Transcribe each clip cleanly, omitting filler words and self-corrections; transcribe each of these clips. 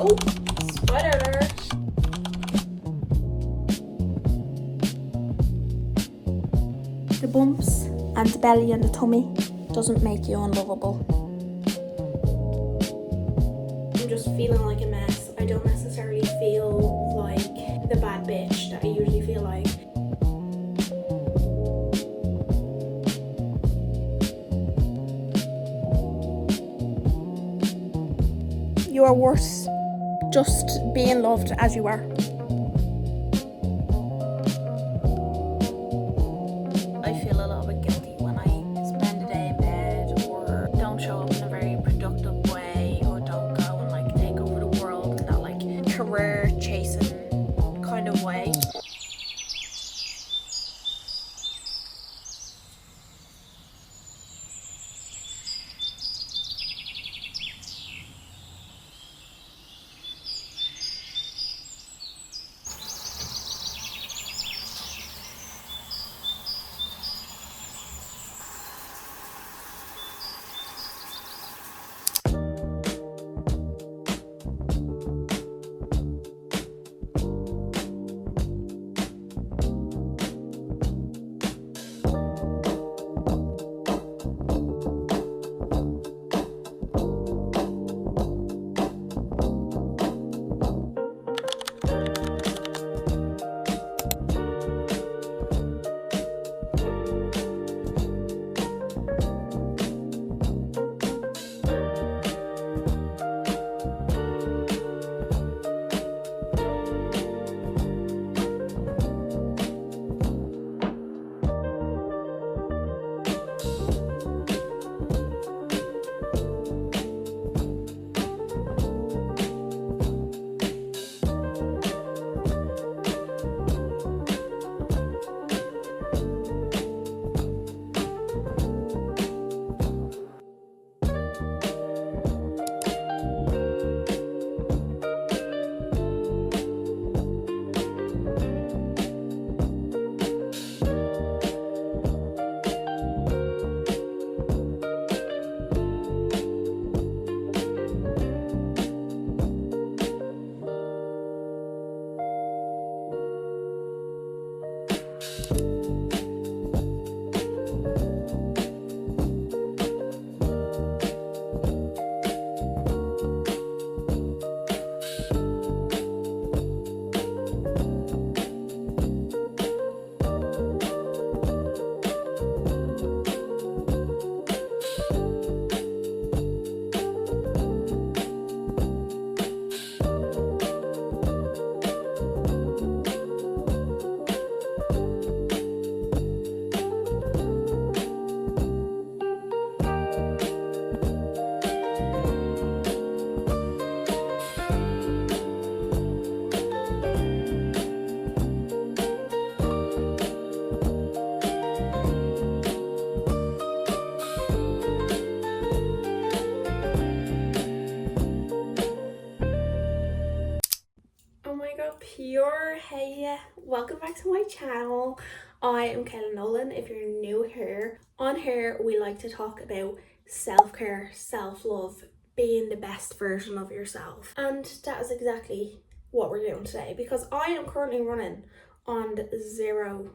Oh, spoiler alert. The bumps and the belly and the tummy doesn't make you unlovable. I'm just feeling like a mess. I don't necessarily feel like the bad bitch that I usually feel like. You are worth just being loved as you are. I feel a little bit guilty when I spend a day in bed or don't show up in a very productive way or don't go and like take over the world in that like career chasing kind of way. Pure heya, welcome back to my channel. I am Kayla Nolan. If you're new here, on here we like to talk about self-care, self-love, being the best version of yourself, and that is exactly what we're doing today, because I am currently running on zero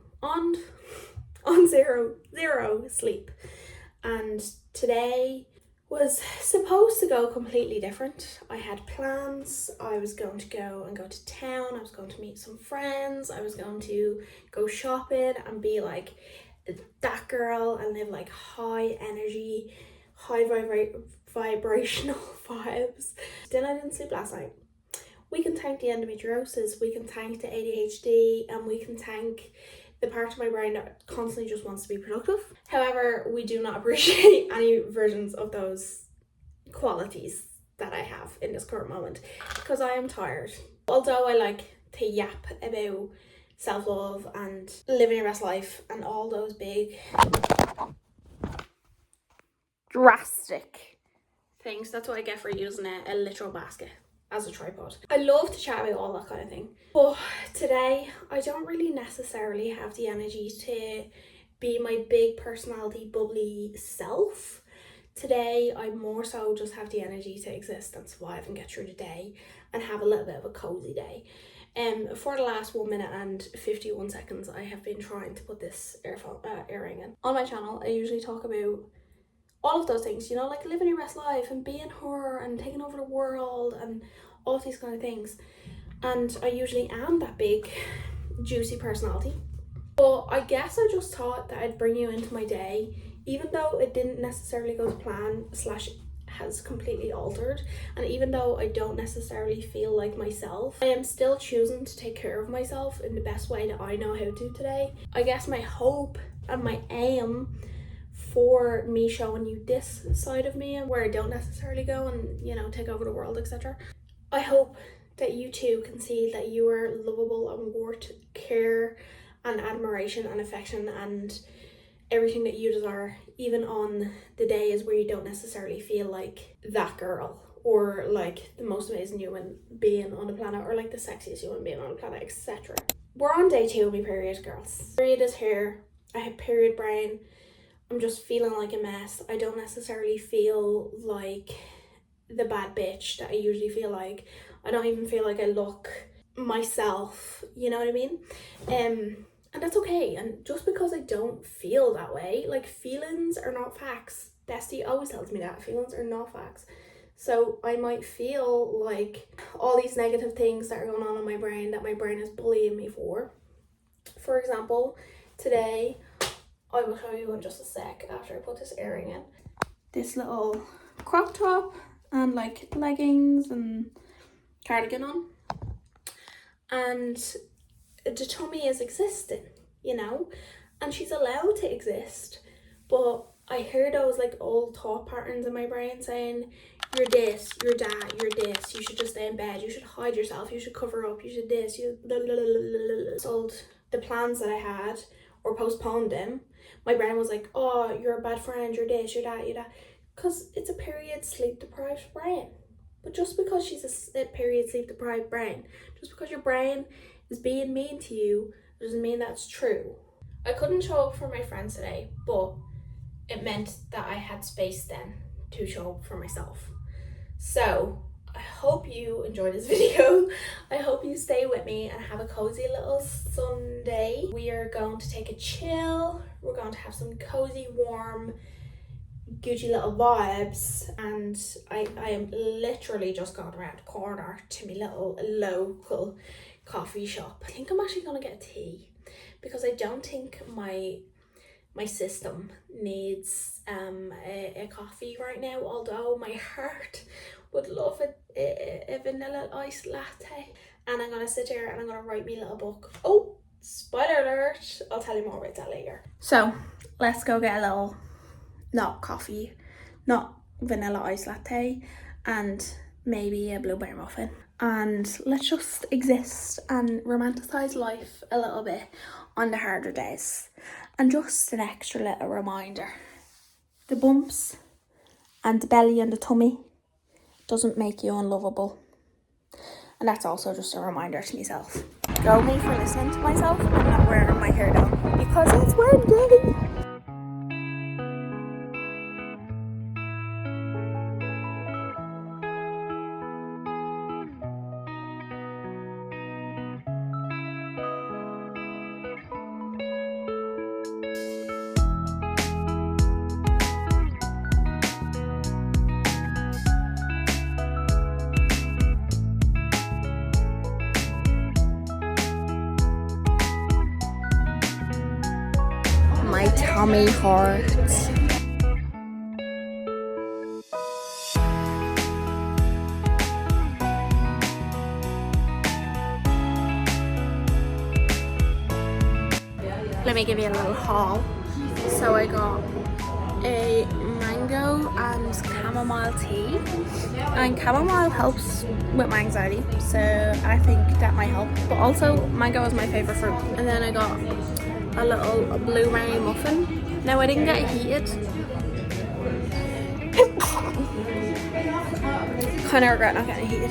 sleep, and today was supposed to go completely different. I had plans. I was going to go to town. I was going to meet some friends. I was going to go shopping and be like that girl and live like high energy, high vibrational vibes. Then I didn't sleep last night. We can thank the endometriosis, we can thank the ADHD, and we can thank the part of my brain that constantly just wants to be productive. However, we do not appreciate any versions of those qualities that I have in this current moment, because I am tired. Although I like to yap about self-love and living your best life and all those big drastic things, that's what I get for using a literal basket as a tripod. I love to chat about all that kind of thing, but today I don't really necessarily have the energy to be my big personality bubbly self. Today, I more so just have the energy to exist and survive and get through the day and have a little bit of a cozy day. For the last 1 minute and 51 seconds, I have been trying to put this earring in. On my channel, I usually talk about all of those things, you know, like living your best life and being her and taking over the world and all of these kind of things. And I usually am that big, juicy personality. But I guess I just thought that I'd bring you into my day, even though it didn't necessarily go to plan / has completely altered, and even though I don't necessarily feel like myself, I am still choosing to take care of myself in the best way that I know how to today. I guess my hope and my aim for me showing you this side of me and where I don't necessarily go and, you know, take over the world, etc. I hope that you too can see that you are lovable and worth care and admiration and affection and everything that you desire, even on the days where you don't necessarily feel like that girl or like the most amazing human being on the planet or like the sexiest human being on the planet, etc. We're on day 2 of my period, girls. Period is here. I have period brain. I'm just feeling like a mess. I don't necessarily feel like the bad bitch that I usually feel like. I don't even feel like I look myself, you know what I mean? And that's okay. And just because I don't feel that way, like, feelings are not facts. Bestie always tells me that feelings are not facts. So I might feel like all these negative things that are going on in my brain that my brain is bullying me for. For example, today, I will show you in just a sec after I put this earring in. This little crop top and like leggings and cardigan on. And the tummy is existing, you know, and she's allowed to exist. But I hear those like old thought patterns in my brain saying, you're this, you're that, you're this, you should just stay in bed, you should hide yourself, you should cover up, you should this, you blah, blah, blah, blah, blah. Sold the plans that I had or postponed them. My brain was like, oh, you're a bad friend, you're this, you're that, you're that. Because it's a period sleep deprived brain. But just because she's a period sleep deprived brain, just because your brain is being mean to you, doesn't mean that's true. I couldn't show up for my friends today, but it meant that I had space then to show up for myself. So I hope you enjoyed this video. I hope you stay with me and have a cozy little Sunday. We are going to take a chill. We're going to have some cozy, warm, Gucci little vibes, and I am literally just going around the corner to my little local coffee shop. I think I'm actually gonna get a tea because I don't think my system needs a coffee right now, although my heart would love a vanilla iced latte. And I'm gonna sit here and I'm gonna write me a little book. Oh, spoiler alert, I'll tell you more about that later. So let's go get a little, not coffee, not vanilla iced latte, and maybe a blueberry muffin. And let's just exist and romanticize life a little bit on the harder days. And just an extra little reminder, the bumps and the belly and the tummy doesn't make you unlovable. And that's also just a reminder to myself. Go me for listening to myself and not wearing my hair down because it's windy. My tummy hurts. Let me give you a little haul. So I got a mango and chamomile tea, and chamomile helps with my anxiety, so I think that might help. But also mango is my favorite fruit. And then I got a little blueberry muffin. Now I didn't get it heated. Kind of regret not getting it heated.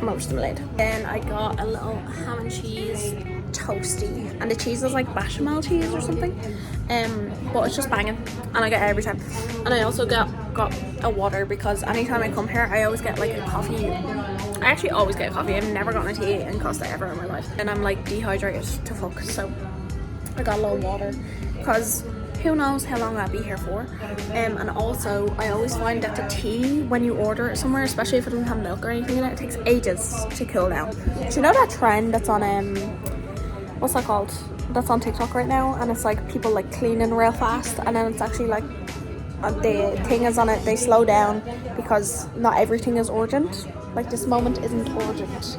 I'm overstimulated. Then I got a little ham and cheese toasty, and the cheese is like bechamel cheese or something. but it's just banging, and I get it every time. And I also got a water because anytime I come here I always get like a coffee. I actually always get a coffee. I've never gotten a tea in Costa ever in my life, and I'm like dehydrated to fuck, so I got a little water because who knows how long I'll be here for. And also I always find that the tea, when you order it somewhere, especially if it doesn't have milk or anything in it, it takes ages to cool down. Do you know that trend that's on what's that called, that's on TikTok right now, and it's like people like cleaning real fast, and then it's actually like the thing is on it, they slow down because not everything is urgent. Like this moment isn't urgent.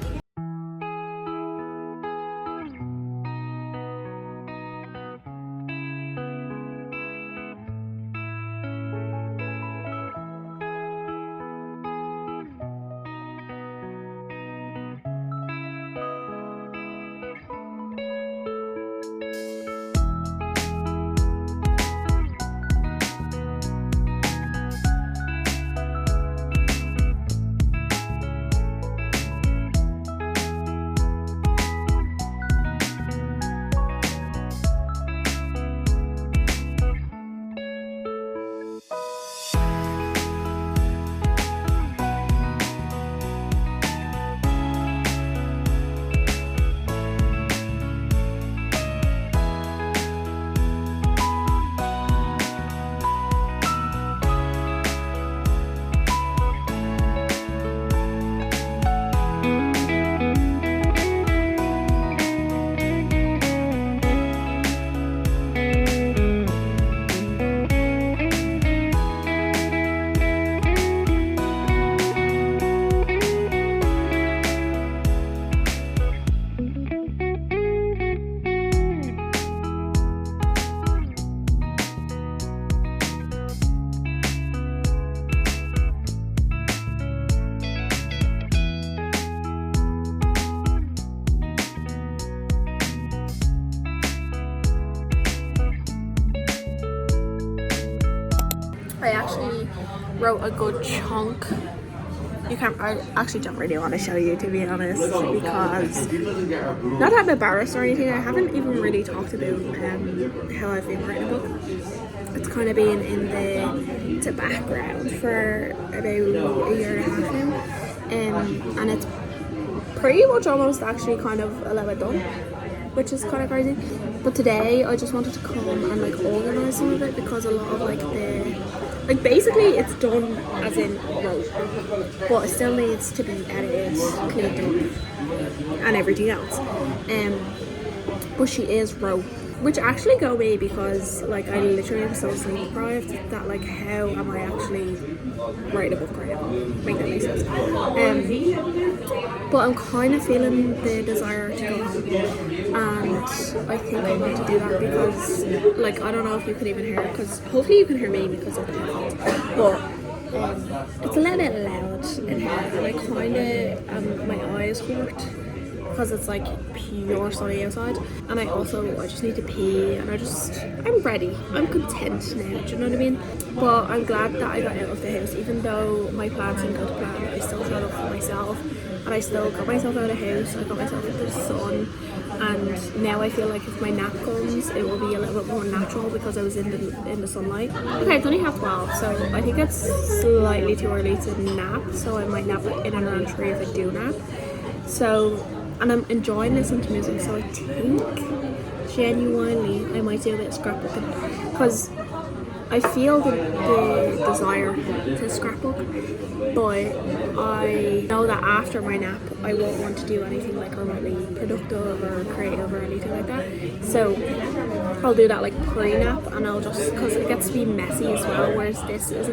I actually wrote a good chunk. I actually don't really want to show you, to be honest, because not that I'm embarrassed or anything. I haven't even really talked about how I've been writing a book. It's kind of been in the background for about a year and a half now, and it's pretty much almost actually kind of a little bit done, which is kind of crazy. But today I just wanted to come and like organise some of it, because a lot of like basically it's done as in wrote, but it still needs to be edited, cleaned up and everything else. But she is wrote, which actually got me, because like I literally am so sleep deprived that like how am I actually writing a book right now? Make that make sense. But I'm kind of feeling the desire to go home, and I think I'm going to do that because like I don't know if you could even hear it, because hopefully you can hear me because of the headphones, but it's a little bit loud in here, and I kind of my eyes hurt because it's like pure sunny outside, and I just need to pee, and I'm ready, I'm content now, do you know what I mean? But I'm glad that I got out of the house. Even though my plans didn't go to plan, I still showed up for myself, and I still got myself out of the house, I got myself into the sun, and now I feel like if my nap comes, it will be a little bit more natural because I was in the sunlight. Okay, it's only 12:30, so I think it's slightly too early to nap, so I might nap in and around 3 if I do nap. So, and I'm enjoying listening to music, so I think genuinely I might do a bit of scrapbooking, because I feel the desire to scrapbook, but I know that after my nap I won't want to do anything like remotely productive or creative or anything like that. So I'll do that like pre-nap, and I'll just, because it gets to be messy as well, whereas this it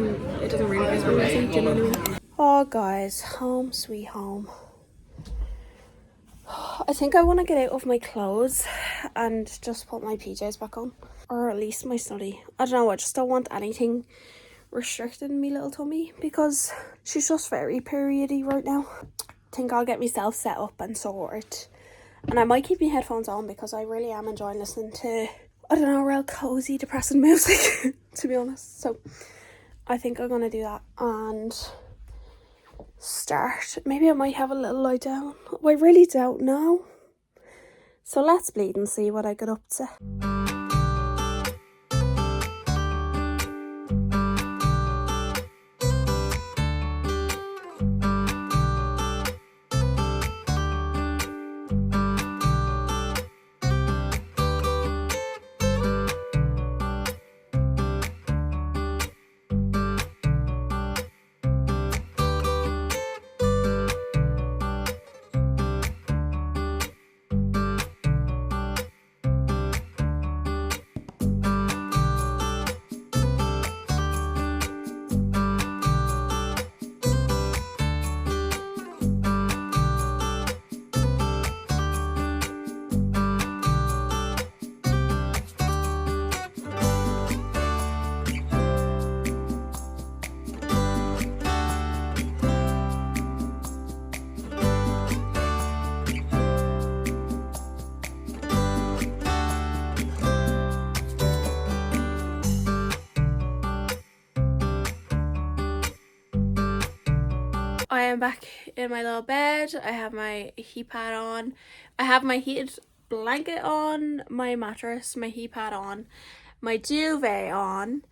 doesn't really get to be messy, do you know what I mean? Oh guys, home sweet home. I think I want to get out of my clothes and just put my PJs back on, or at least my study. I don't know, I just don't want anything restricting me little tummy, because she's just very periody right now. I think I'll get myself set up and sorted, and I might keep my headphones on because I really am enjoying listening to, I don't know, real cozy depressing music to be honest. So I think I'm gonna do that and start. Maybe I might have a little lie down. I really don't know. So let's bleed and see what I get up to. am back in my little bed. I have my heat pad on. I have my heated blanket on, my mattress, my heat pad on, my duvet on,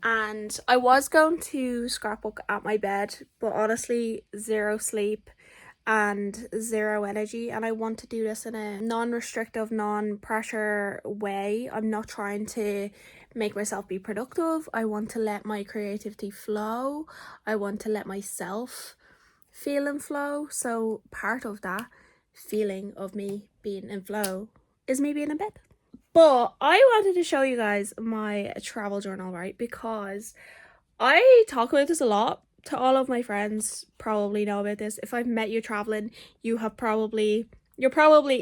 and I was going to scrapbook at my bed, but honestly, zero sleep and zero energy, and I want to do this in a non-restrictive, non-pressure way. I'm not trying to make myself be productive. I want to let my creativity flow. I want to let myself feel in flow. So part of that feeling of me being in flow is me being in bed. But I wanted to show you guys my travel journal, right? Because I talk about this a lot to all of my friends. Probably know about this. If I've met you traveling, you're probably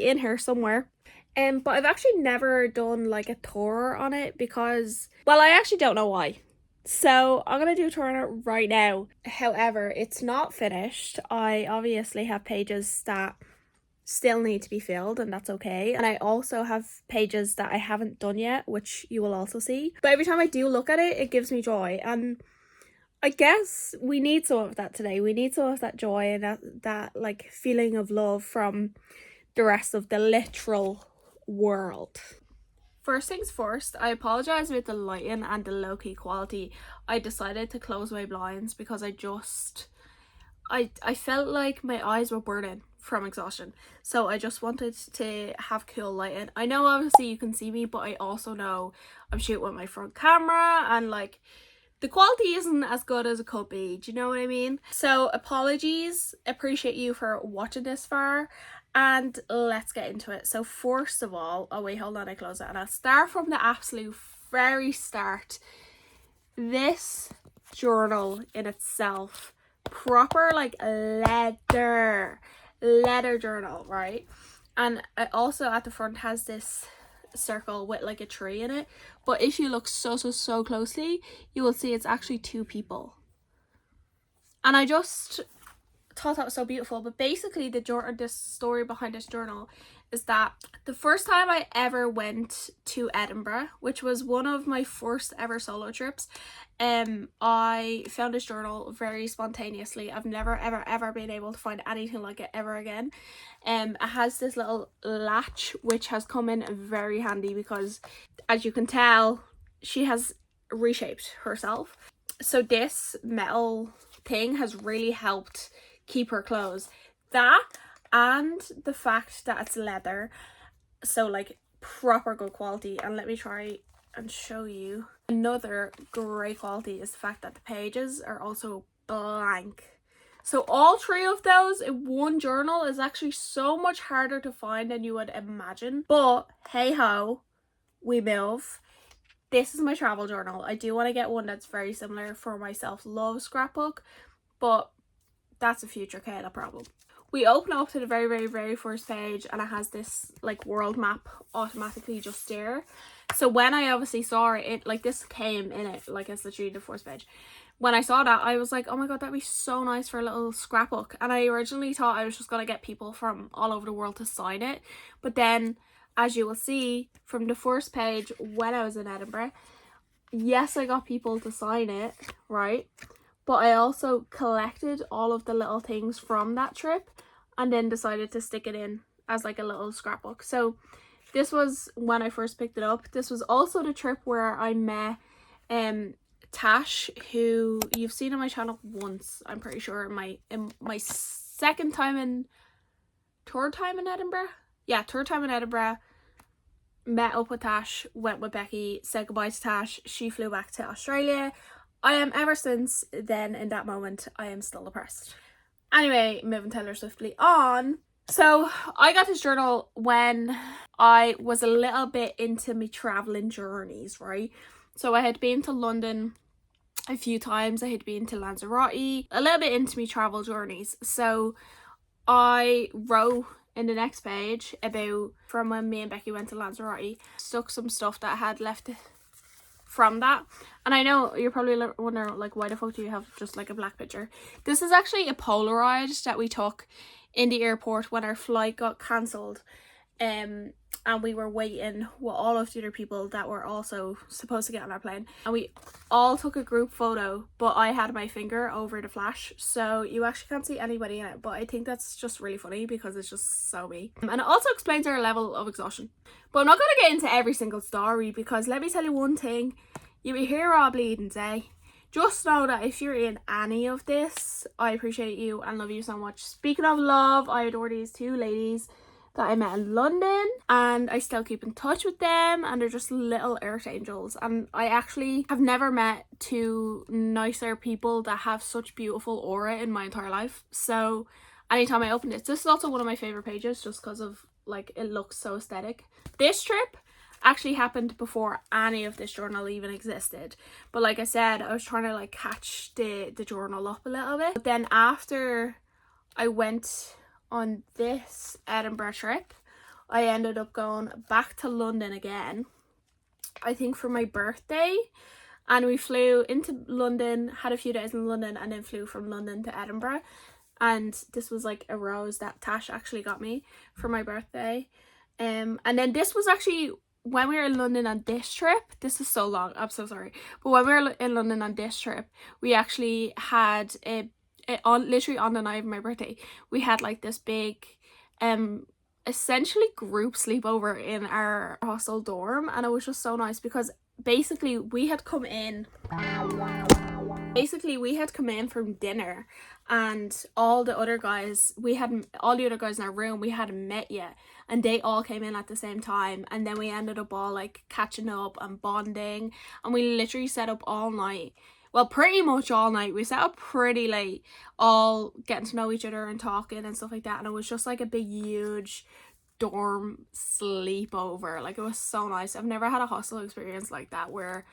in here somewhere. But I've actually never done like a tour on it because, well, I actually don't know why. So I'm gonna do a tour on it right now. However, it's not finished. I obviously have pages that still need to be filled, and that's okay. And I also have pages that I haven't done yet, which you will also see. But every time I do look at it, it gives me joy. And I guess we need some of that today. We need some of that joy and that like feeling of love from the rest of the literal world. First things first, I apologise about the lighting and the low-key quality. I decided to close my blinds because I felt like my eyes were burning from exhaustion. So I just wanted to have cool lighting. I know obviously you can see me, but I also know I'm shooting with my front camera and like the quality isn't as good as it could be. Do you know what I mean? So apologies. Appreciate you for watching this far. And let's get into it. So first of all, oh wait, hold on, I close it. And I'll start from the absolute very start. This journal in itself, proper like leather journal, right? And it also at the front has this circle with like a tree in it, but if you look so closely, you will see it's actually two people. And I just thought that was so beautiful. But basically the story behind this journal is that the first time I ever went to Edinburgh, which was one of my first ever solo trips, I found this journal very spontaneously. I've never ever been able to find anything like it ever again. It has this little latch which has come in very handy because, as you can tell, she has reshaped herself. So this metal thing has really helped keep her closed. That and the fact that it's leather, so like proper good quality. And let me try and show you another great quality is the fact that the pages are also blank. So all three of those in one journal is actually so much harder to find than you would imagine. But hey ho, we move. This is my travel journal. I do want to get one that's very similar for my self-love scrapbook, but that's a future Kayla problem. We open up to the very first page and it has this like world map automatically just there. So when I obviously saw it like this came in it, like it's literally the first page. When I saw that, I was like, oh my god, that'd be so nice for a little scrapbook. And I originally thought I was just gonna get people from all over the world to sign it, but then as you will see from the first page, when I was in Edinburgh, yes, I got people to sign it, right? But I also collected all of the little things from that trip and then decided to stick it in as like a little scrapbook. So this was when I first picked it up. This was also the trip where I met Tash, who you've seen on my channel once, I'm pretty sure, in my third time in Edinburgh. Yeah, third time in Edinburgh. Met up with Tash, went with Becky, said goodbye to Tash. She flew back to Australia. I am ever since then, in that moment, I am still depressed. Anyway, moving Taylor swiftly on. So I got this journal when I was a little bit into my traveling journeys, right? So I had been to London a few times. I had been to Lanzarote, a little bit into my travel journeys. So I wrote in the next page about from when me and Becky went to Lanzarote, stuck some stuff that I had left from that. And I know you're probably wondering like, why the fuck do you have just like a black picture? This is actually a Polaroid that we took in the airport when our flight got cancelled. and we were waiting with all of the other people that were also supposed to get on our plane, and we all took a group photo, but I had my finger over the flash, so you actually can't see anybody in it, but I think that's just really funny because it's just so me. And it also explains our level of exhaustion. But I'm not going to get into every single story, because let me tell you one thing, you be here all bleeding day. Just know that if you're in any of this, I appreciate you and love you so much. Speaking of love, I adore these two ladies that I met in London, and I still keep in touch with them, and they're just little earth angels. And I actually have never met two nicer people that have such beautiful aura in my entire life. So anytime I open this is also one of my favorite pages, just because of like it looks so aesthetic. This trip actually happened before any of this journal even existed, but like I said, I was trying to like catch the journal up a little bit. But then after I went on this Edinburgh trip, I ended up going back to London again, I think for my birthday, and we flew into London, had a few days in London, and then flew from London to Edinburgh. And this was like a rose that Tash actually got me for my birthday. And then this was actually when we were in London on this trip. This is so long, I'm so sorry, but when we were in London on this trip, we actually had literally on the night of my birthday, we had like this big essentially group sleepover in our hostel dorm, and it was just so nice because basically we had come in from dinner, and all the other guys in our room we hadn't met yet, and they all came in at the same time, and then we ended up all like catching up and bonding, and we literally set up all night. Well, pretty much all night. We set up pretty late, all getting to know each other and talking and stuff like that, and it was just like a big huge dorm sleepover. Like, it was so nice. I've never had a hostel experience like that where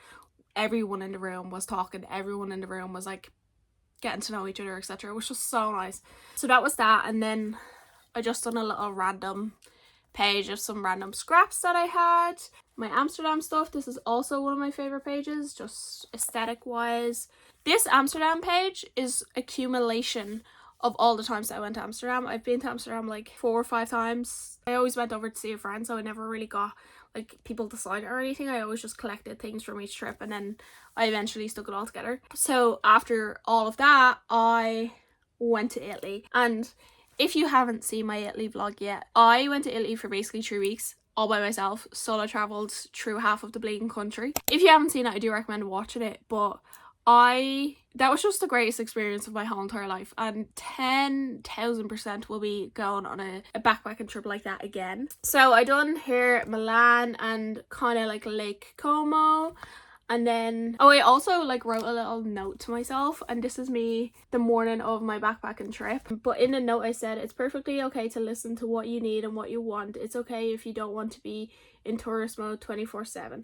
everyone in the room was talking, everyone in the room was like getting to know each other, etc. It was just so nice. So that was that, and then I just done a little random page of some random scraps that I had. My Amsterdam stuff, this is also one of my favorite pages, just aesthetic wise. This Amsterdam page is accumulation of all the times that I went to Amsterdam. I've been to Amsterdam like 4 or 5 times. I always went over to see a friend, so I never really got like people to sign it or anything. I always just collected things from each trip, and then I eventually stuck it all together. So after all of that, I went to Italy, and if you haven't seen my Italy vlog yet, I went to Italy for basically 3 weeks all by myself. Solo travelled through half of the bleeding country. If you haven't seen it, I do recommend watching it, but that was just the greatest experience of my whole entire life, and 10,000% will be going on a backpacking trip like that again. So I done here Milan and kind of like Lake Como, and then I also like wrote a little note to myself, and this is me the morning of my backpacking trip. But in the note I said, it's perfectly okay to listen to what you need and what you want. It's okay if you don't want to be in tourist mode 24/7.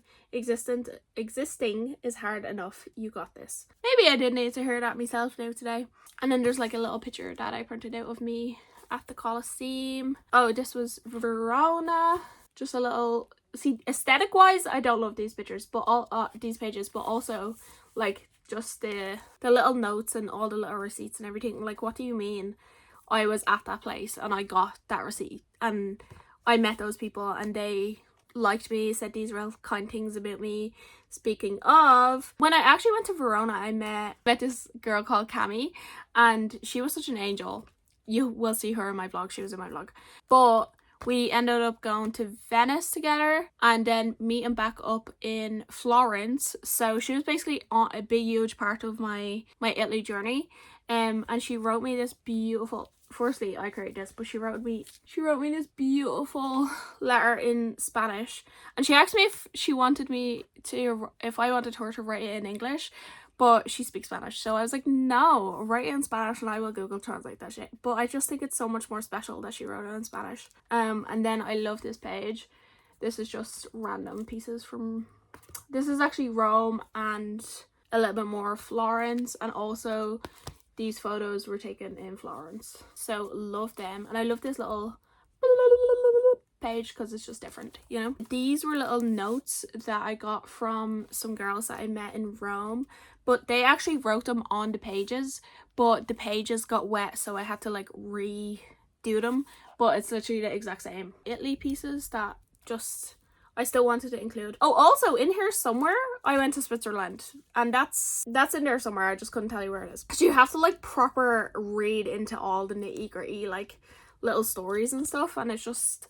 Existing is hard enough. You got this. Maybe I did need to hear that myself now today. And then there's like a little picture that I printed out of me at the Colosseum. Oh, this was Verona. Just a little, see, aesthetic wise I don't love these pictures, but all these pages, but also like just the little notes and all the little receipts and everything. Like, what do you mean I was at that place and I got that receipt and I met those people and they liked me, said these real kind things about me. Speaking of, when I actually went to Verona, I met this girl called Cami, and she was such an angel. You will see her in my vlog. She was in my vlog. But we ended up going to Venice together and then meeting back up in Florence. So she was basically on a big huge part of my Italy journey. And she wrote me this beautiful, firstly I created this, but she wrote me this beautiful letter in Spanish, and she asked me if I wanted her to write it in English, but she speaks Spanish, so I was like, no, write it in Spanish and I will Google translate that shit. But I just think it's so much more special that she wrote it in Spanish. And then I love this page. This is just random pieces from, this is actually Rome and a little bit more Florence, and also these photos were taken in Florence, so love them. And I love this little page because it's just different, you know. These were little notes that I got from some girls that I met in Rome, but they actually wrote them on the pages, but the pages got wet, so I had to like redo them, but it's literally the exact same Italy pieces that I still wanted to include. Oh, also in here somewhere, I went to Switzerland, and that's in there somewhere. I just couldn't tell you where it is. So you have to like proper read into all the nitty gritty like little stories and stuff, and it's just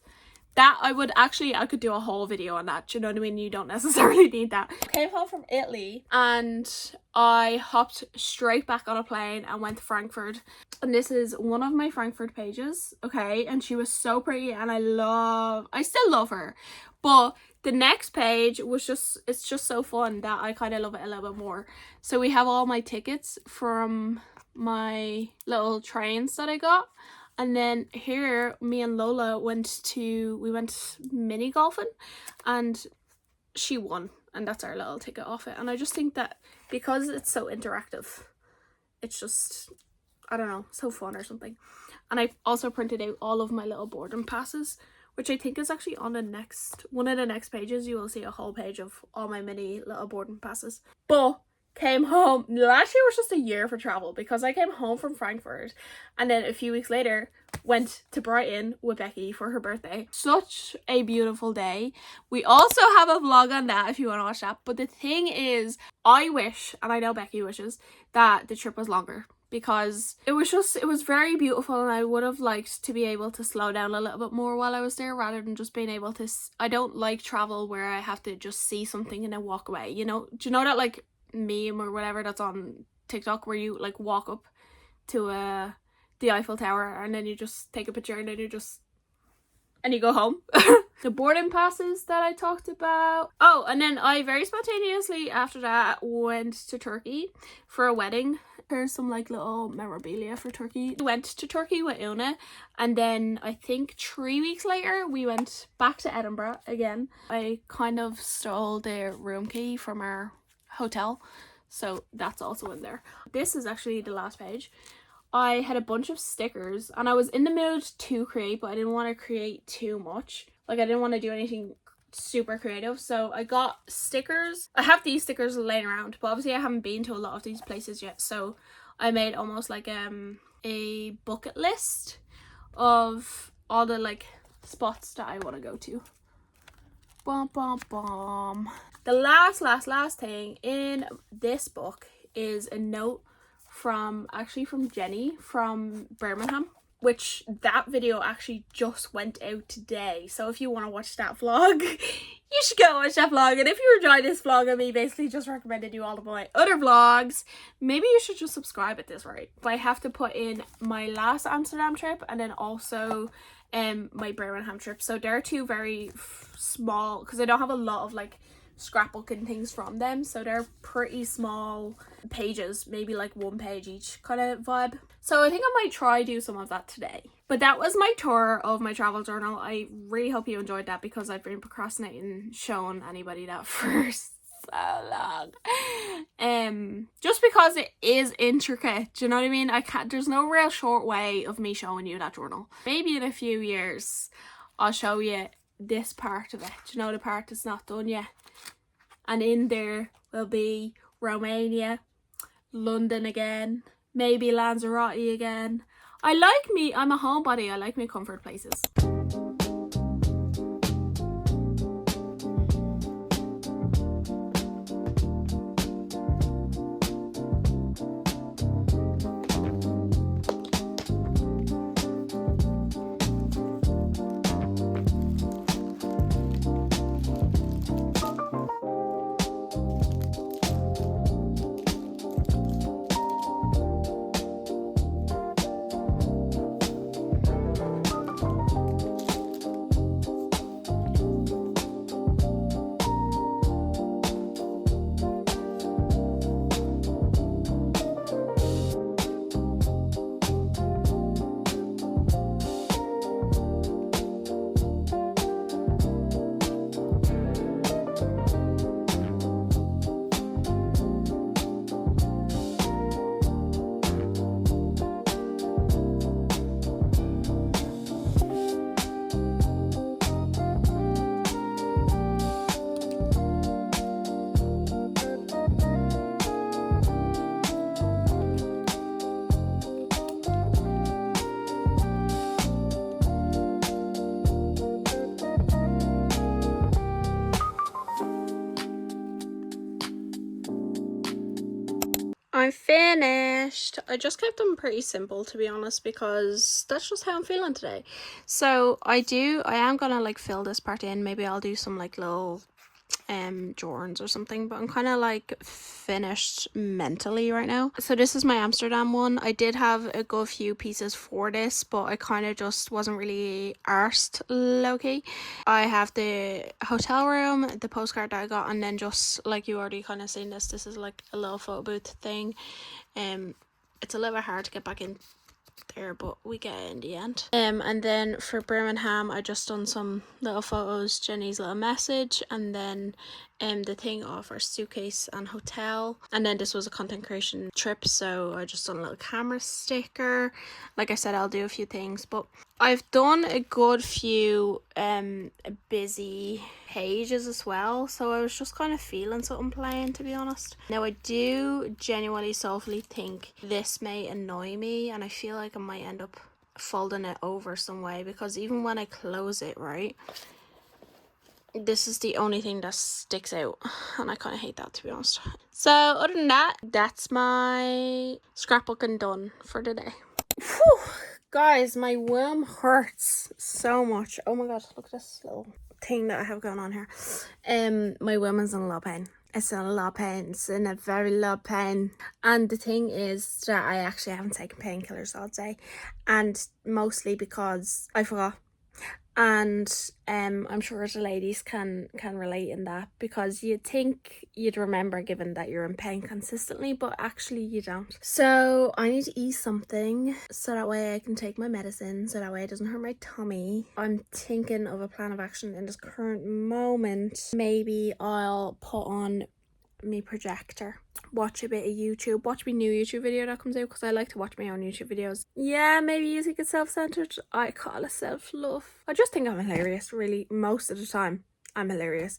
that I could do a whole video on that. Do you know what I mean? You don't necessarily need that. Came home from Italy and I hopped straight back on a plane and went to Frankfurt. And this is one of my Frankfurt pages, okay? And she was so pretty, and I still love her. But the next page was it's just so fun that I kind of love it a little bit more. So we have all my tickets from my little trains that I got. And then here, me and Lola went mini golfing, and she won, and that's our little ticket off it. And I just think that because it's so interactive, it's just, I don't know, so fun or something. And I also printed out all of my little boarding passes, which I think is actually on one of the next pages. You will see a whole page of all my mini little boarding passes. But came home, last year was just a year for travel, because I came home from Frankfurt and then a few weeks later went to Brighton with Becky for her birthday. Such a beautiful day. We also have a vlog on that if you want to watch that. But the thing is, I wish, and I know Becky wishes, that the trip was longer, because it was very beautiful, and I would have liked to be able to slow down a little bit more while I was there, rather than just being able to, I don't like travel where I have to just see something and then walk away, you know? Do you know that like meme or whatever that's on TikTok where you like walk up to the Eiffel Tower and then you just take a picture and then you go home? The boarding passes that I talked about. Oh, and then I very spontaneously after that went to Turkey for a wedding. There's some like little memorabilia for Turkey. We went to Turkey with Una, and then I think 3 weeks later we went back to Edinburgh again. I kind of stole the room key from our hotel, so that's also in there. This is actually the last page. I had a bunch of stickers, and I was in the mood to create, but I didn't want to create too much. Like, I didn't want to do anything super creative, so I got stickers. I have these stickers laying around, but obviously I haven't been to a lot of these places yet, so I made almost like a bucket list of all the like spots that I want to go to. Bum, bum, bum. The last thing in this book is a note from Jenny from Birmingham, which that video actually just went out today. So if you want to watch that vlog, you should go watch that vlog. And if you enjoy this vlog of me basically just recommending you all of my other vlogs, maybe you should just subscribe at this rate. I have to put in my last Amsterdam trip and then also my Birmingham trip. So they're two very small, because I don't have a lot of like scrapbooking things from them, so they're pretty small pages, maybe like 1 page each kind of vibe. So I think I might try do some of that today. But that was my tour of my travel journal. I really hope you enjoyed that, because I've been procrastinating showing anybody that for so long. Just because it is intricate, do you know what I mean? There's no real short way of me showing you that journal. Maybe in a few years I'll show you this part of it, do you know, the part that's not done yet. And in there will be Romania, London again, maybe Lanzarote again. I'm a homebody, I like my comfort places. I'm finished. I just kept them pretty simple, to be honest, because that's just how I'm feeling today. So I am gonna like fill this part in. Maybe I'll do some like little drawings or something, but I'm kind of like finished mentally right now. So this is my Amsterdam one. I did have a good few pieces for this, but I kind of just wasn't really arsed, low-key. I have the hotel room, the postcard that I got, and then just like you already kind of seen this is like a little photo booth thing. It's a little bit hard to get back in there, but we get it in the end. And then for Birmingham, I just done some little photos, Jenny's little message, and then the thing of our suitcase and hotel. And then this was a content creation trip, so I just done a little camera sticker. Like I said, I'll do a few things, but I've done a good few busy pages as well, so I was just kind of feeling something playing, to be honest. Now I do genuinely soulfully think this may annoy me, and I feel like I might end up folding it over some way, because even when I close it, right, this is the only thing that sticks out, and I kind of hate that, to be honest. So other than that, that's my scrapbooking done for the day. Whew. Guys, my womb hurts so much. Oh my god, look at this little thing that I have going on here. My womb is in a lot of pain. It's in a lot of pain. It's in a very lot of pain. And the thing is that I actually haven't taken painkillers all day, and mostly because I forgot. And I'm sure the ladies can relate in that, because you'd think you'd remember given that you're in pain consistently, but actually you don't. So I need to eat something so that way I can take my medicine, so that way it doesn't hurt my tummy. I'm thinking of a plan of action in this current moment. Maybe I'll put on me projector, watch a bit of YouTube, watch my new YouTube video that comes out, because I like to watch my own YouTube videos. Yeah, maybe you think it's self-centered. I call it self-love. I just think I'm hilarious, really. Most of the time I'm hilarious.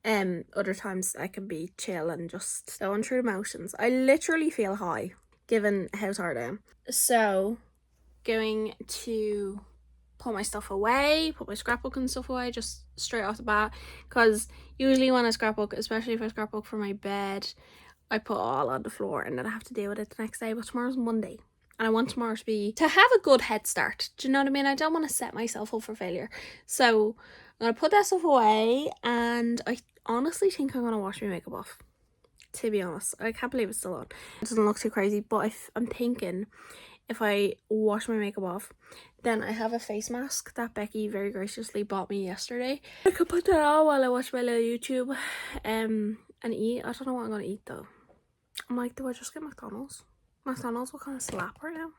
Other times I can be chill and just going through the motions. I literally feel high given how tired I am. So going to put my stuff away, put my scrapbooking stuff away just straight off the bat, because usually when I scrapbook, especially if I scrapbook for my bed, I put it all on the floor and then I have to deal with it the next day. But tomorrow's Monday, and I want tomorrow to have a good head start. Do you know what I mean? I don't want to set myself up for failure. So I'm gonna put that stuff away, and I honestly think I'm gonna wash my makeup off, to be honest. I can't believe it's still on. It doesn't look too crazy, but I'm thinking if I wash my makeup off, then I have a face mask that Becky very graciously bought me yesterday. I could put that on while I watch my little YouTube and eat. I don't know what I'm gonna eat though. I'm like, do I just get McDonald's? McDonald's will kind of slap right now.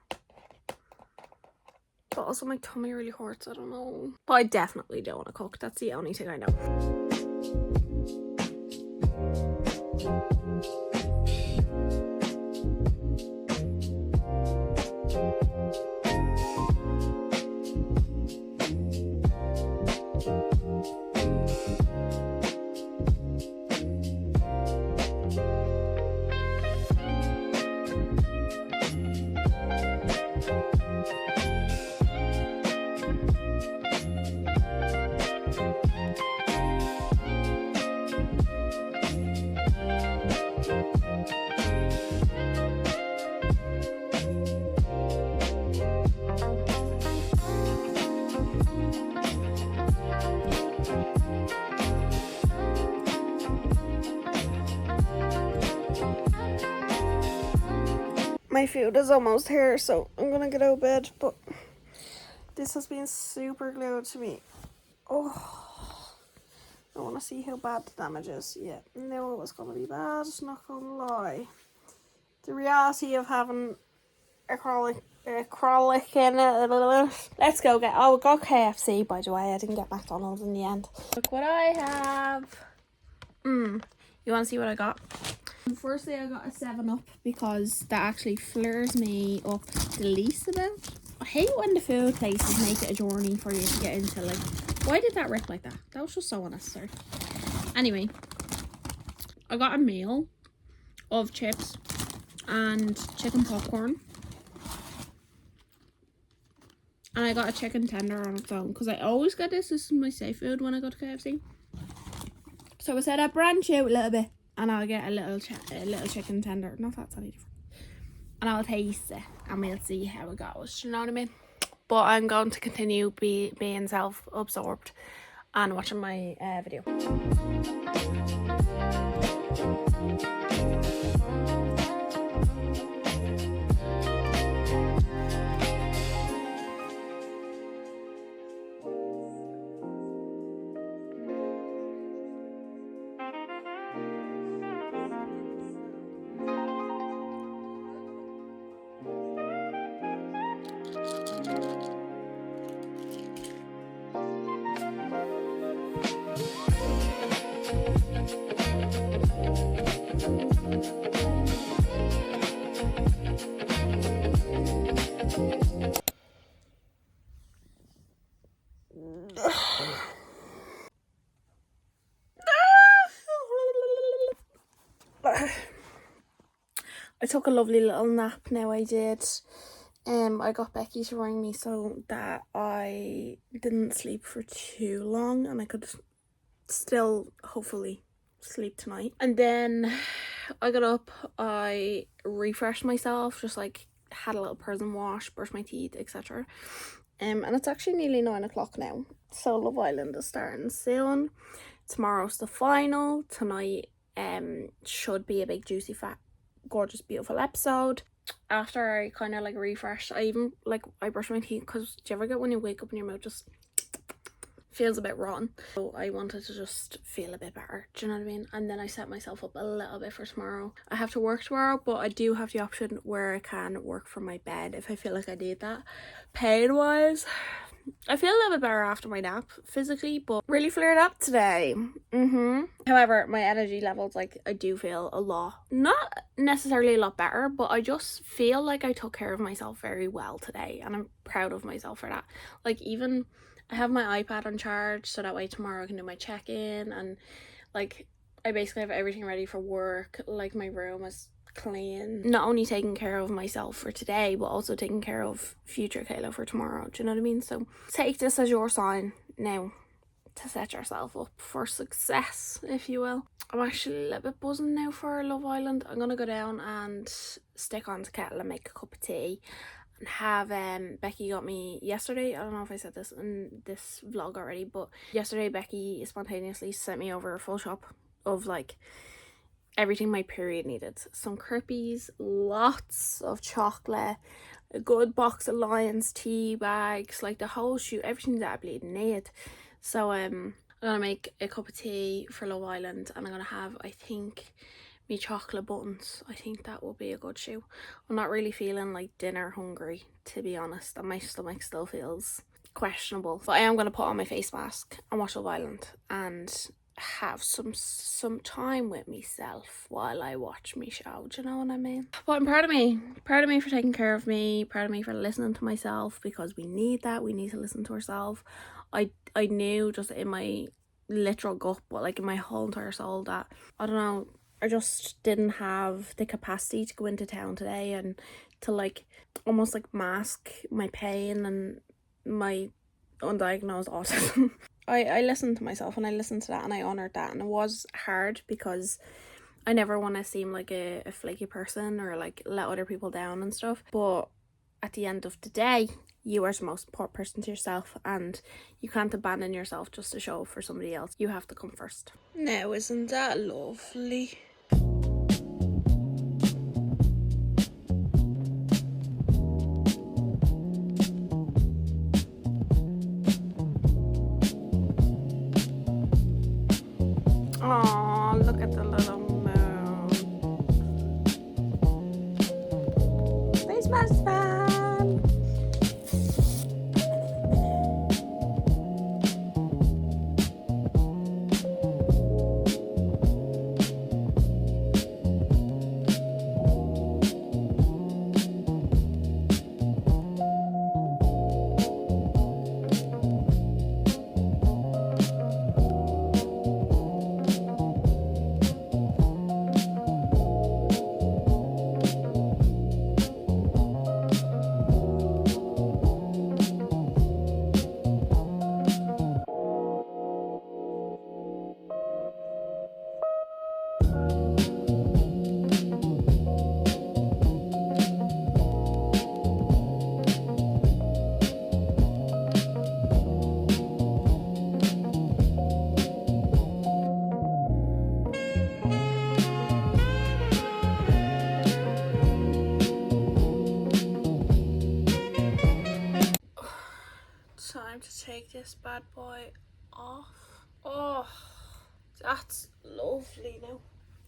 But also my tummy really hurts, I don't know. But I definitely don't want to cook. That's the only thing I know. My food is almost here, so I'm gonna get out of bed, but this has been super glued to me. Oh, I want to see how bad the damage is. Yeah, knew it was gonna be bad, not gonna lie. The reality of having a crawlick in it. Let's go get, oh, we got KFC, by the way. I didn't get McDonald's in the end. Look what I have. You want to see what I got? Firstly, I got a 7-Up, because that actually flares me up the least amount. I hate when the food places make it a journey for you to get into. Like, why did that rip like that? That was just so unnecessary. Anyway, I got a meal of chips and chicken popcorn. And I got a chicken tender on its own, because I always get this. This is my safe food when I go to KFC. So I said I'd branch out a little bit, and I'll get a little chicken tender. Not that's any different. and I'll taste it and we'll see how it goes. Do you know what I mean? But I'm going to continue being self-absorbed and watching my video. I took a lovely little nap now, I did. I got Becky to ring me so that I didn't sleep for too long and I could still hopefully sleep tonight. And then I got up, I refreshed myself, just like had a little person wash, brushed my teeth, etc. And it's actually nearly 9 o'clock now, so Love Island is starting soon. Tomorrow's the final. Tonight should be a big juicy fat gorgeous beautiful episode. After I kind of like refresh, I even like I brush my teeth, because do you ever get when you wake up and your mouth just feels a bit rotten? So I wanted to just feel a bit better, do you know what I mean? And then I set myself up a little bit for tomorrow. I have to work tomorrow, but I do have the option where I can work from my bed if I feel like I need that. Pain wise, I feel a little bit better after my nap physically, but really flared up today. However, my energy levels, like, I do feel a lot, not necessarily a lot better, but I just feel like I took care of myself very well today, and I'm proud of myself for that. Like, even I have my iPad on charge, so that way tomorrow I can do my check-in, and like I basically have everything ready for work. Like, my room is clean, not only taking care of myself for today but also taking care of future Kayla for tomorrow, do you know what I mean? So take this as your sign now to set yourself up for success, if you will. I'm actually a little bit buzzing now for Love Island. I'm gonna go down and stick on the kettle and make a cup of tea and have Becky got me yesterday, I don't know if I said this in this vlog already, but yesterday Becky spontaneously sent me over a full shop of like everything my period needed. Some crippies, lots of chocolate, a good box of Lions tea bags, like the whole shoot, everything that I bleeding need. So I'm gonna make a cup of tea for Love Island, and I'm gonna have, I think, me chocolate buttons. I think that will be a good shoe. I'm not really feeling like dinner hungry, to be honest, and my stomach still feels questionable. But I am gonna put on my face mask and watch Love Island and have some time with myself while I watch me show, do you know what I mean? But I'm proud of me for taking care of me, proud of me for listening to myself, because we need that. We need to listen to ourselves. I knew just in my literal gut, but like in my whole entire soul, that I don't know, I just didn't have the capacity to go into town today and to like almost like mask my pain and my undiagnosed autism. I listened to myself and I listened to that and I honoured that, and it was hard because I never want to seem like a flaky person or like let other people down and stuff, but at the end of the day you are the most important person to yourself, and you can't abandon yourself just to show up for somebody else. You have to come first. Now, isn't that lovely? Oh, look at the little moon. Face mask fan. take this bad boy off. Oh, that's lovely now.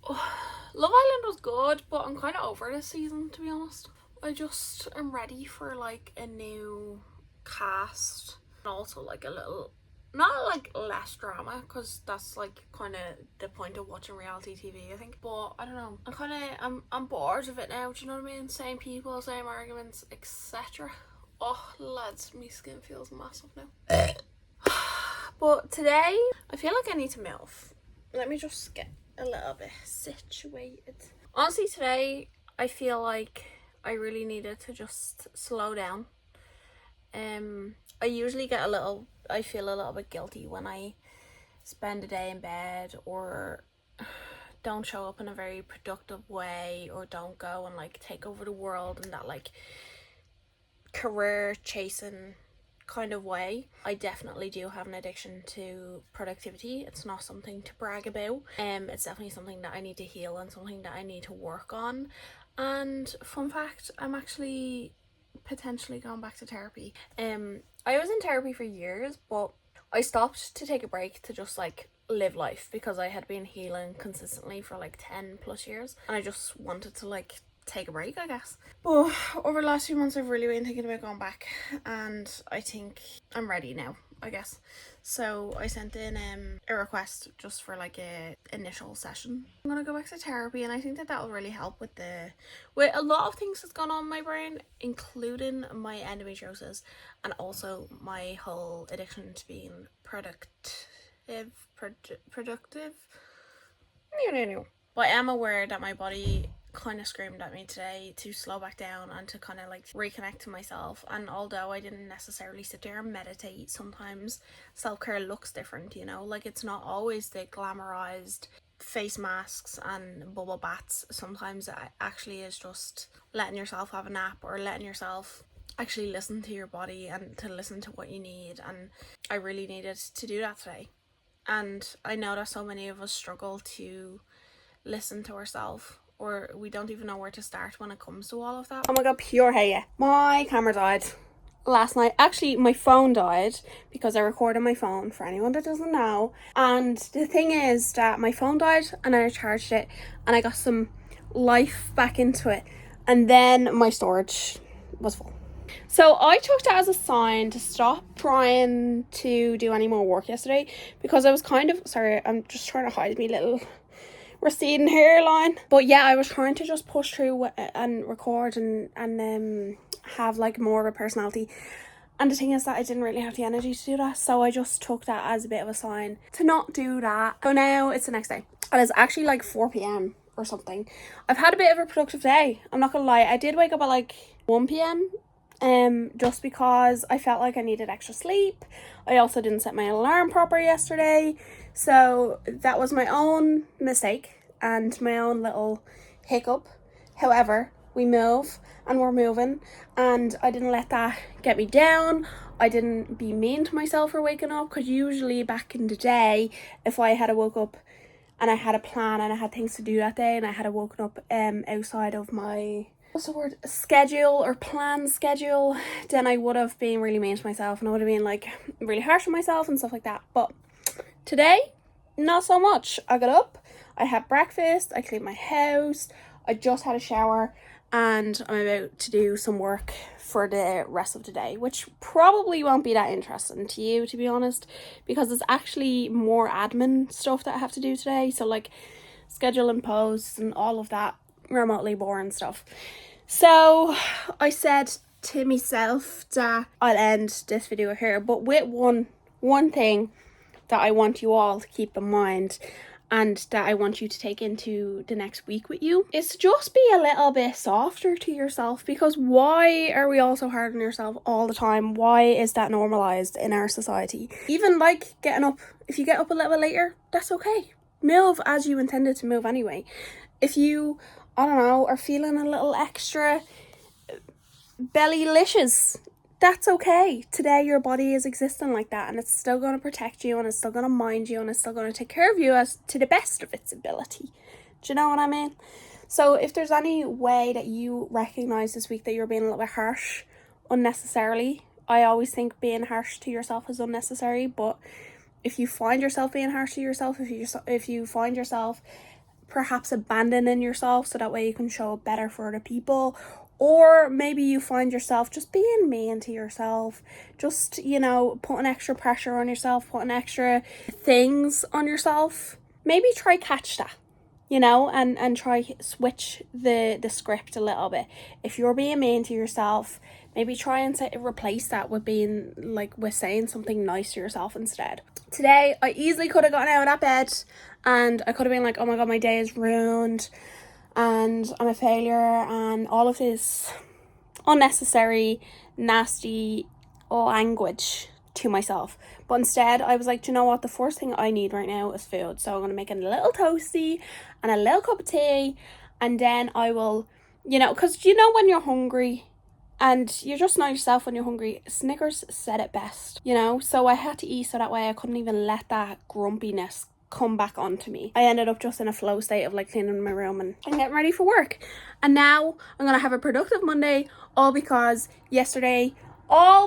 Oh, Love Island was good, but I'm kind of over this season, to be honest. I just am ready for like a new cast and also like a little, not like less drama, because that's like kind of the point of watching reality TV, I think. But I don't know, I'm bored of it now, do you know what I mean? Same people, same arguments, etc. Oh lads, my skin feels massive now. But today I feel like I need to move. Let me just get a little bit situated. Honestly, today I feel like I really needed to just slow down. I usually I feel a little bit guilty when I spend a day in bed or don't show up in a very productive way, or don't go and like take over the world in that like career chasing kind of way. I definitely do have an addiction to productivity. It's not something to brag about. It's definitely something that I need to heal and something that I need to work on. And fun fact, I'm actually potentially going back to therapy. I was in therapy for years, but I stopped to take a break to just like live life, because I had been healing consistently for like 10 plus years, and I just wanted to like take a break, I guess. But over the last few months I've really been thinking about going back, and I think I'm ready now, I guess. So I sent in a request just for like a initial session. I'm gonna go back to therapy, and I think that will really help with a lot of things that's gone on in my brain, including my endometriosis and also my whole addiction to being productive. But I am aware that my body kind of screamed at me today to slow back down and to kind of like reconnect to myself. And although I didn't necessarily sit there and meditate, sometimes self-care looks different, you know, like it's not always the glamorized face masks and bubble baths. Sometimes it actually is just letting yourself have a nap, or letting yourself actually listen to your body and to listen to what you need. And I really needed to do that today. And I know that so many of us struggle to listen to ourselves, or we don't even know where to start when it comes to all of that. Oh my god, pure heya. My camera died last night. Actually, my phone died because I recorded my phone, for anyone that doesn't know. And the thing is that my phone died and I charged it and I got some life back into it, and then my storage was full. So I took that as a sign to stop trying to do any more work yesterday, because I was kind of, sorry, I'm just trying to hide my little receding hairline. But yeah, I was trying to just push through and record and have like more of a personality. And the thing is that I didn't really have the energy to do that, so I just took that as a bit of a sign to not do that. So now it's the next day, and it's actually like 4 p.m. or something. I've had a bit of a productive day, I'm not gonna lie. I did wake up at like 1 p.m. Just because I felt like I needed extra sleep. I also didn't set my alarm proper yesterday, so that was my own mistake and my own little hiccup. However, we move and we're moving, and I didn't let that get me down. I didn't be mean to myself for waking up, because usually back in the day, if I had woke up and I had a plan and I had things to do that day and I had woken up outside of my schedule or plan schedule, then I would have been really mean to myself and I would have been like really harsh on myself and stuff like that. But today, not so much. I got up, I had breakfast, I cleaned my house, I just had a shower, and I'm about to do some work for the rest of the day, which probably won't be that interesting to you, to be honest, because it's actually more admin stuff that I have to do today. So like scheduling posts and all of that remotely boring stuff. So I said to myself that I'll end this video here, but with one thing that I want you all to keep in mind, and that I want you to take into the next week with you, is to just be a little bit softer to yourself. Because why are we all so hard on yourself all the time? Why is that normalized in our society? Even like getting up, if you get up a little bit later, that's okay. Move as you intended to move anyway. If you, I don't know, are feeling a little extra bellylicious, that's okay. Today your body is existing like that, and it's still going to protect you, and it's still going to mind you, and it's still going to take care of you as to the best of its ability. Do you know what I mean? So if there's any way that you recognize this week that you're being a little bit harsh unnecessarily I always think being harsh to yourself is unnecessary, but if you find yourself being harsh to yourself, if you find yourself perhaps abandoning yourself so that way you can show up better for other people, or maybe you find yourself just being mean to yourself, just, you know, putting extra pressure on yourself, putting extra things on yourself, maybe try catch that, you know, and try switch the script a little bit. If you're being mean to yourself, maybe try and replace that with being like, with saying something nice to yourself instead. Today I easily could have gotten out of that bed and I could have been like, oh my god, my day is ruined and I'm a failure and all of this unnecessary nasty language to myself. But instead I was like, do you know what, the first thing I need right now is food, so I'm going to make a little toasty and a little cup of tea, and then I will, you know, because you know when you're hungry and you just know yourself when you're hungry, Snickers said it best, you know, so I had to eat so that way I couldn't even let that grumpiness come back onto me. I ended up just in a flow state of like cleaning my room and getting ready for work, and now I'm gonna have a productive Monday, all because yesterday I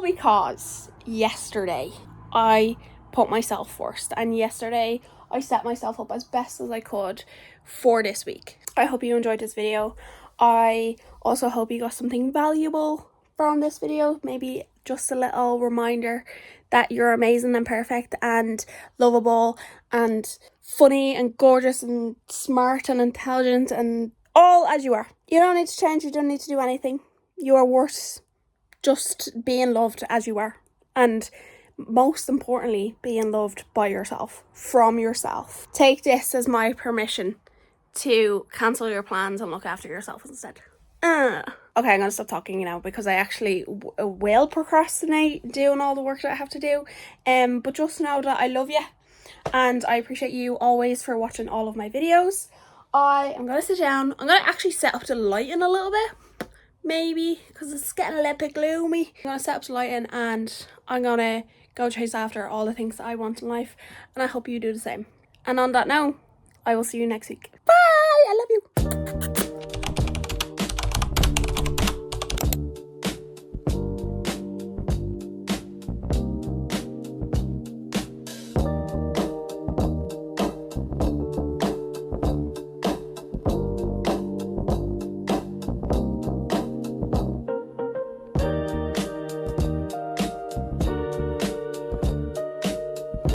put myself first, and yesterday I set myself up as best as I could for this week. I hope you enjoyed this video. I also hope you got something valuable from this video, maybe just a little reminder that you're amazing and perfect and lovable and funny and gorgeous and smart and intelligent and all as you are. You don't need to change, you don't need to do anything. You are worth just being loved as you are, and most importantly, being loved by yourself, from yourself. Take this as my permission to cancel your plans and look after yourself instead. Okay, I'm gonna stop talking now because I actually will procrastinate doing all the work that I have to do. But just know that I love you and I appreciate you always for watching all of my videos. I am gonna sit down. I'm gonna actually set up the lighting a little bit, maybe, because it's getting a little bit gloomy. I'm gonna set up the lighting and I'm gonna go chase after all the things that I want in life, and I hope you do the same. And on that note, I will see you next week. Bye! I love you.